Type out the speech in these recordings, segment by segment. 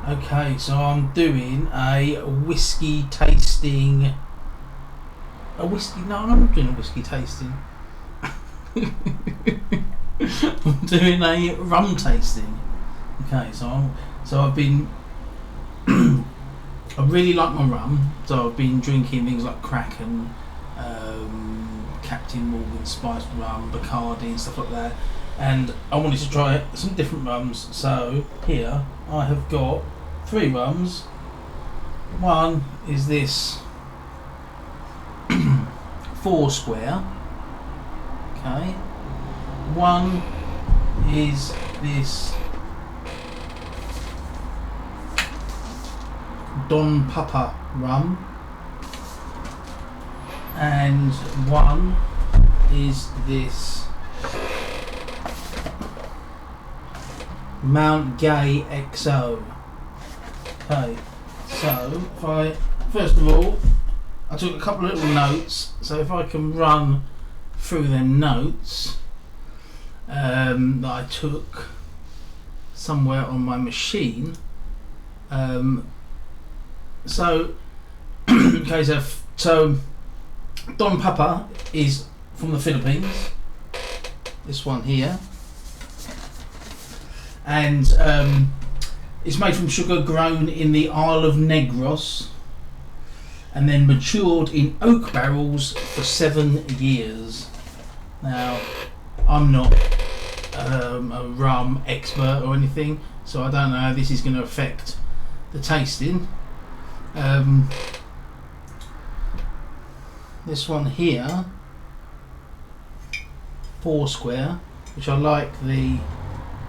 Okay, so I'm doing a whiskey tasting. A whiskey? No, I'm not doing a whiskey tasting. I'm doing a rum tasting. Okay, so I've been. I really like my rum, so I've been drinking things like Kraken, Captain Morgan spiced rum, Bacardi, and stuff like that. And I wanted to try some different rums. So here I have got 3 rums. One is this 4 square. Okay. One is this Don Papa rum, and one is this Mount Gay XO. Okay, so first of all, I took a couple of little notes, so if I can run through them notes that I took somewhere on my machine. So okay, so Don Papa is from the Philippines, this one here, and it's made from sugar grown in the Isle of Negros and then matured in oak barrels for 7 years. Now, I'm not a rum expert or anything, so I don't know how this is going to affect the tasting. This one here, 4 square, which I like the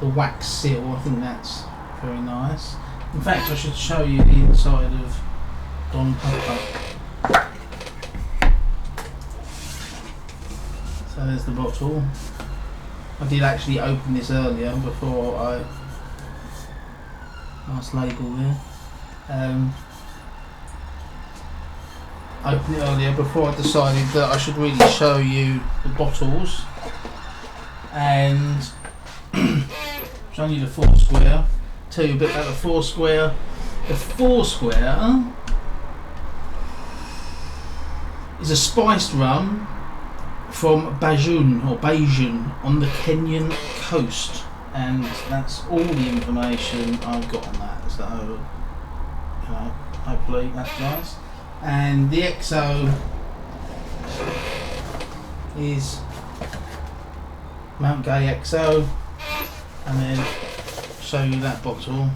wax seal. I think that's very nice. In fact, I should show you the inside of Don Papa. So there's the bottle. I did actually open this earlier before I nice label there. Opened it earlier before I decided that I should really show you the bottles, and show you the 4 square. Tell you a bit about the 4 square. The 4 square is a spiced rum from Bajan on the Kenyan coast, and that's all the information I've got on that. So, hopefully that's nice. And the XO is Mount Gay XO, and then show you that bottle.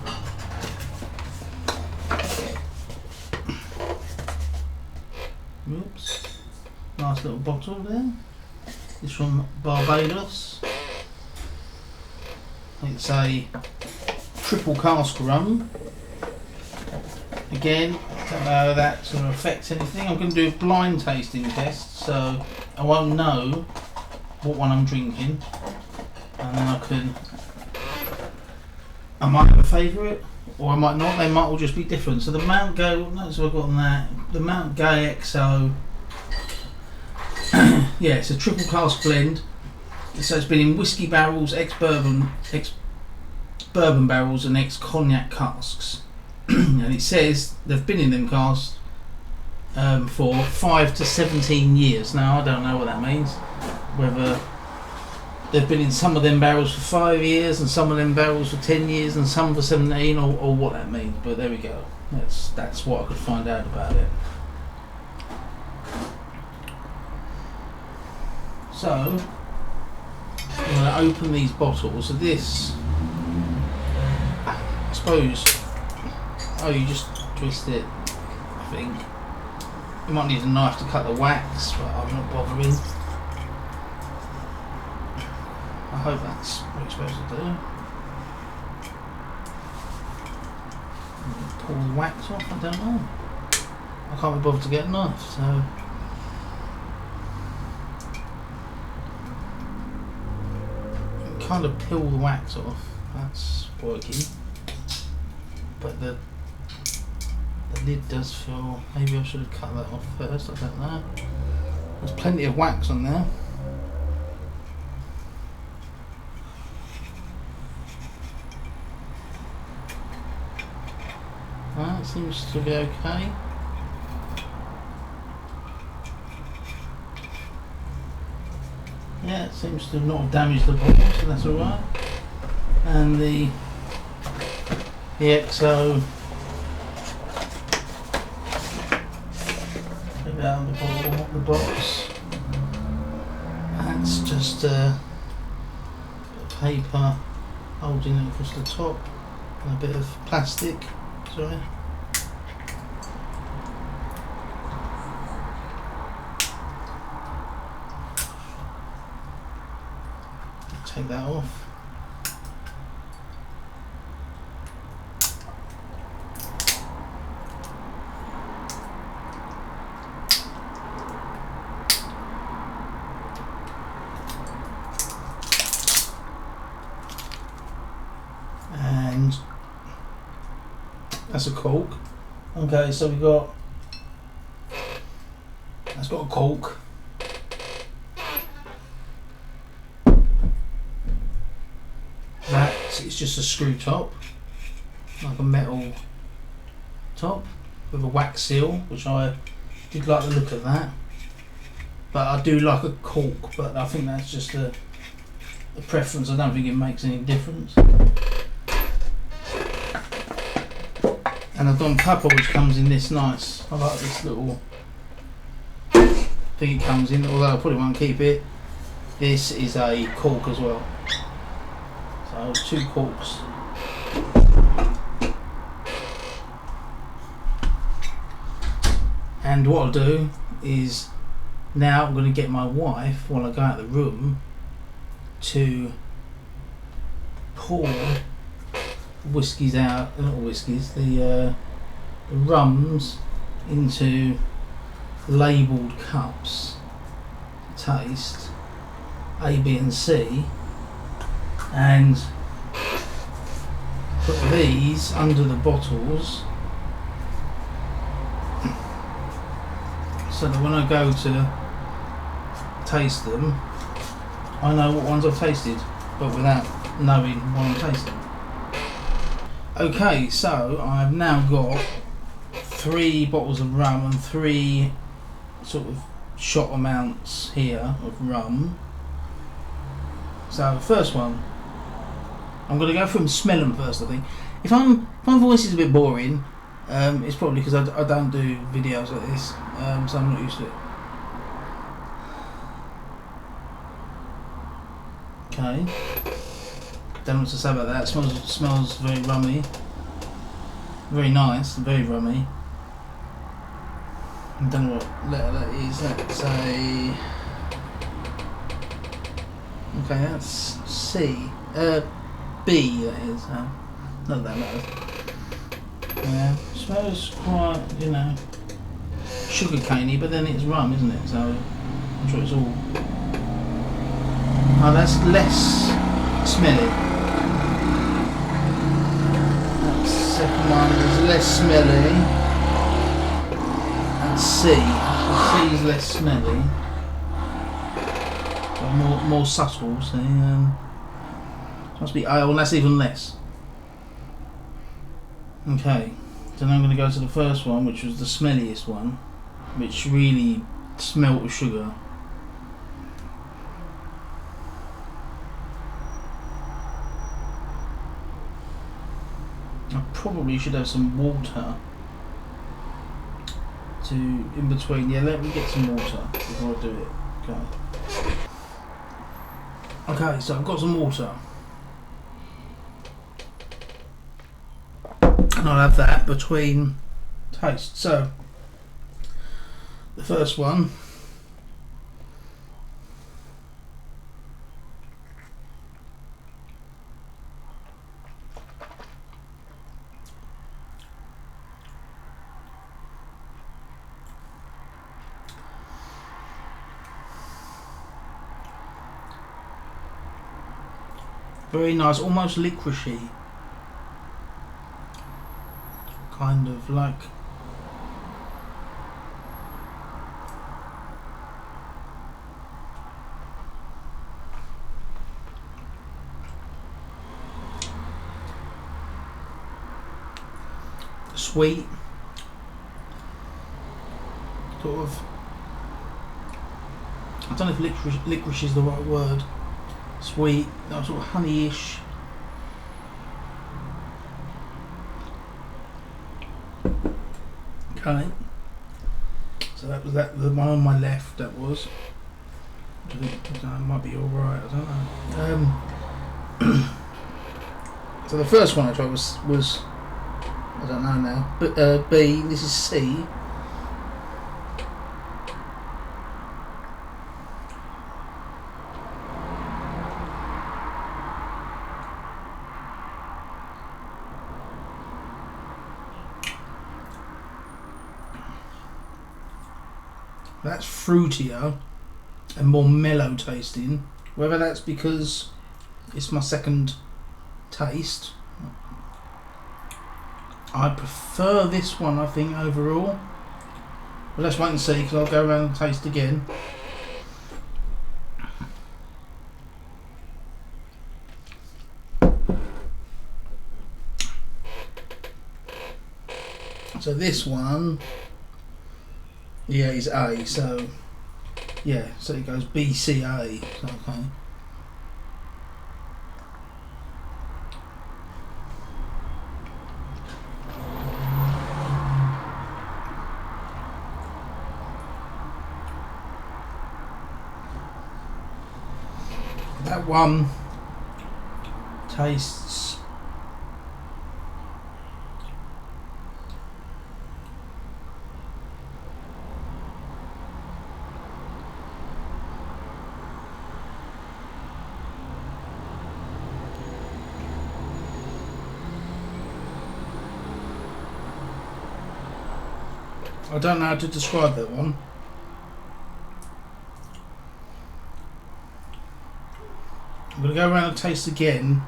Oops, nice little bottle there. It's from Barbados. It's a triple cask rum. Again, don't know how that's going to affect anything. I'm going to do a blind tasting test, so I won't know what one I'm drinking, and then I might have a favourite, or I might not. They might all just be different. So the Mount Gay, what notes have I got on that? The Mount Gay XO. Yeah, it's a triple cask blend. So it's been in whiskey barrels, ex-bourbon barrels, and ex-cognac casks. And it says they've been in them casks for 5 to 17 years. Now I don't know what that means. Whether they've been in some of them barrels for 5 years, and some of them barrels for 10 years, and some for 17, or what that means. But there we go. That's what I could find out about it. So I'm going to open these bottles. So this, I suppose. Oh, you just twist it, I think. You might need a knife to cut the wax, but I'm not bothering. I hope that's what you're supposed to do. Pull the wax off, I don't know. I can't be bothered to get a knife, so... kind of peel the wax off, that's working. But the lid does feel, maybe I should have cut that off first, I don't know. There's plenty of wax on there. That seems to be okay. Yeah, it seems to not have damaged the bottle, so that's alright. And the XO around the bottle, the box. That's just a paper holding it across the top and a bit of plastic. Sorry. Take that off. And that's a cork. Okay, so we got, that's got a cork. That is just a screw top, like a metal top with a wax seal, which I did like the look of that. But I do like a cork, but I think that's just a preference. I don't think it makes any difference. And I've done pepper, which comes in this nice. I like this little thing it comes in, although I probably won't keep it. This is a cork as well. So 2 corks. And what I'll do is, now I'm going to get my wife, while I go out of the room, to pour whiskies out, not whiskies, the rums into labelled cups, taste A, B and C, and put these under the bottles so that when I go to taste them, I know what ones I've tasted, but without knowing what I'm tasting. Okay, so I've now got 3 bottles of rum and 3 sort of shot amounts here of rum. So the first one, I'm going to go through and smell them first. I think if my voice is a bit boring, it's probably because I don't do videos like this, so I'm not used to it. Okay, don't know what to say about that. It smells very rummy, very nice, very rummy. I don't know what letter that is. That's a, okay, that's C. B that is. Not that matters. Yeah, smells quite, you know, sugar caney, but then it's rum, isn't it? So I'm sure it's all. Oh, that's less smelly. That second one is less smelly. That's C. So C is less smelly, but more subtle. See, must be ale, and that's even less. Okay, so now I'm going to go to the first one, which was the smelliest one, which really smelt of sugar. I probably should have some water to in between. Yeah, let me get some water before I do it. Okay, so I've got some water. And I'll have that between tastes. So the first one, very nice, almost licoricey, kind of like sweet, sort of. I don't know if licorice is the right word. Sweet, sort of honey-ish. Okay. So that was that. The one on my left. That was. I don't know, it might be all right. I don't know. So the first one I tried was I don't know now. But B. This is C. That's fruitier and more mellow tasting. Whether that's because it's my second taste. I prefer this one, I think, overall. But let's wait and see, because I'll go around and taste again. So this one, yeah, is A. So yeah, so it goes B, C, A. Okay. That one tastes I don't know how to describe that one. I'm going to go around and taste again.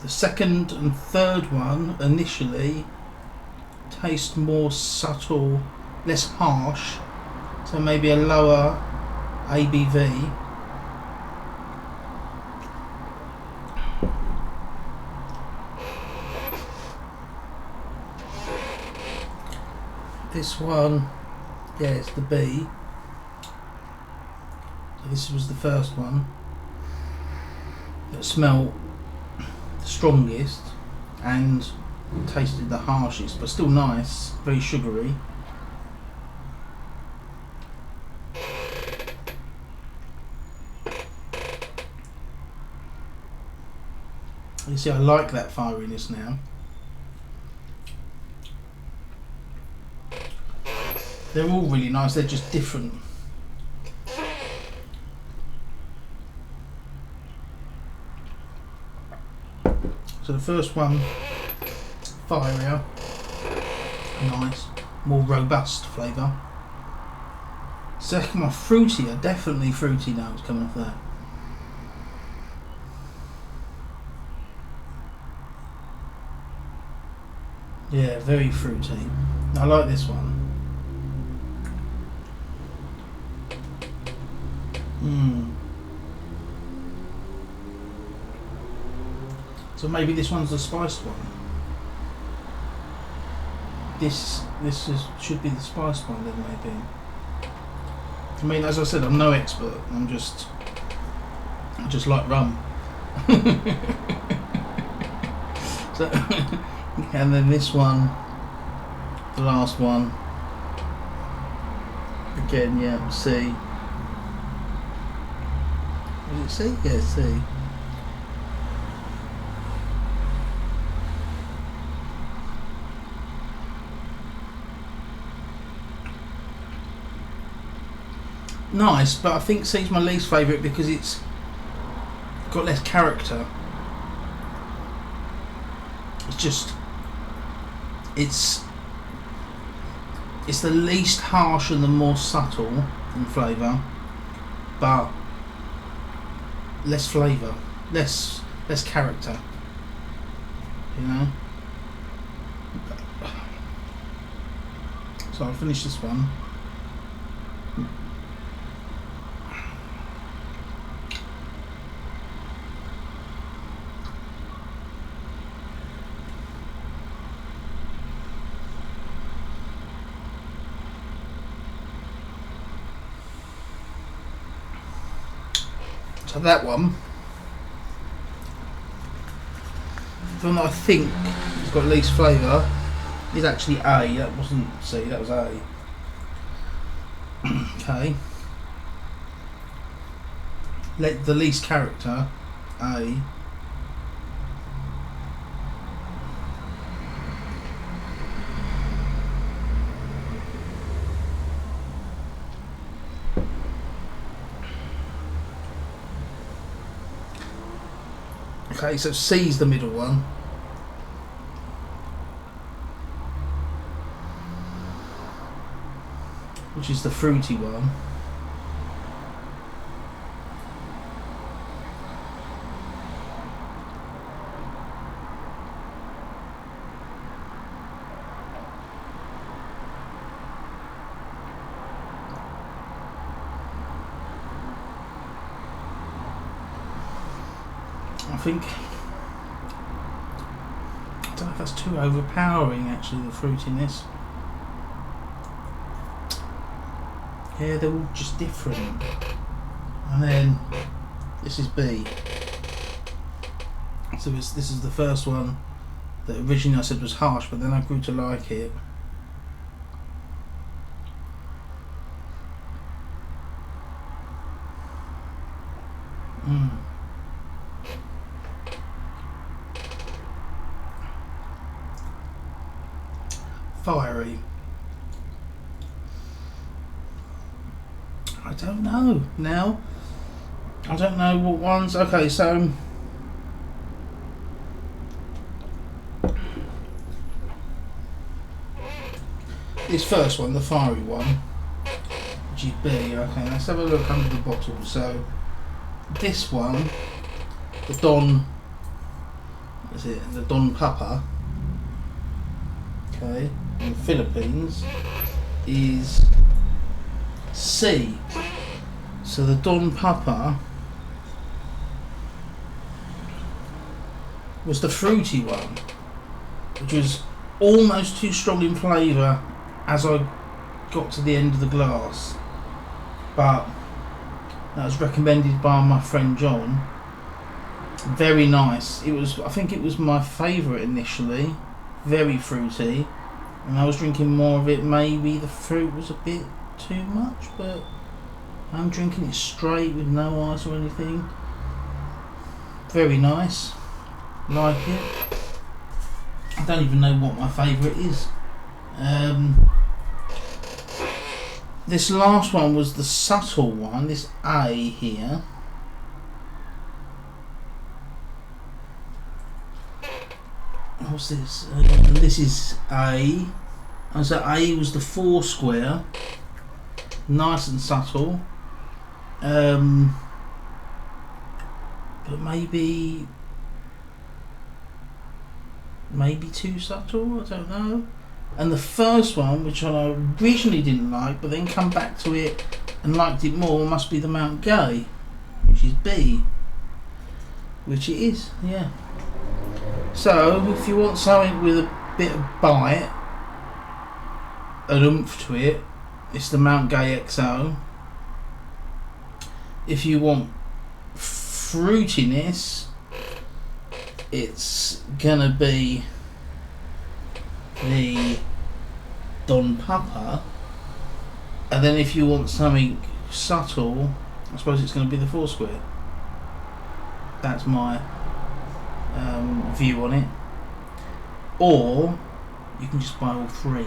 The second and third one initially taste more subtle, less harsh, so maybe a lower ABV. This one, yeah, it's the B. So this was the first one that smelled the strongest and tasted the harshest, but still nice, very sugary. You see, I like that fieriness now. They're all really nice, they're just different. So the first one, fierier, nice, more robust flavour. Second one, fruitier, definitely fruity notes coming off there. Yeah, very fruity. I like this one. So maybe this one's the spiced one. This should be the spiced one then, maybe. I mean, as I said, I'm no expert. I just like rum. So, and then this one, the last one. Again, yeah, C. Is it C? Yeah, C. Nice, but I think C's my least favourite because it's got less character. It's the least harsh and the more subtle in flavour, but less flavour, less character, you know. So I'll finish this one. So that one, the one that I think has got least flavour is actually A. That wasn't C, that was A. Okay. Let the least character, A. Okay, so C's the middle one. Which is the fruity one. I think, I don't know if that's too overpowering actually, the fruitiness. Yeah, they're all just different. And then this is B. So this is the first one that originally I said was harsh, but then I grew to like it. Fiery. I don't know now. I don't know what ones. Okay, so this first one, the fiery one, which is B. Okay, let's have a look under the bottle. So this one, the Don, is it the Don Papa? Okay, in the Philippines is C. So the Don Papa was the fruity one, which was almost too strong in flavour as I got to the end of the glass, but that was recommended by my friend John. Very nice. It was, I think it was my favourite initially. Very fruity, and I was drinking more of it. Maybe the fruit was a bit too much, but I'm drinking it straight with no ice or anything. Very nice. Like it. I don't even know what my favourite is. This last one was the subtle one, this A here. What's this? This is A. And so A was the 4 square. Nice and subtle. But maybe too subtle, I don't know. And the first one, which I originally didn't like, but then come back to it and liked it more, must be the Mount Gay, which is B. Which it is, yeah. So, if you want something with a bit of bite, an oomph to it, it's the Mount Gay XO. If you want fruitiness, it's gonna be the Don Papa. And then if you want something subtle, I suppose it's gonna be the 4 square. That's my view on it. Or you can just buy all 3.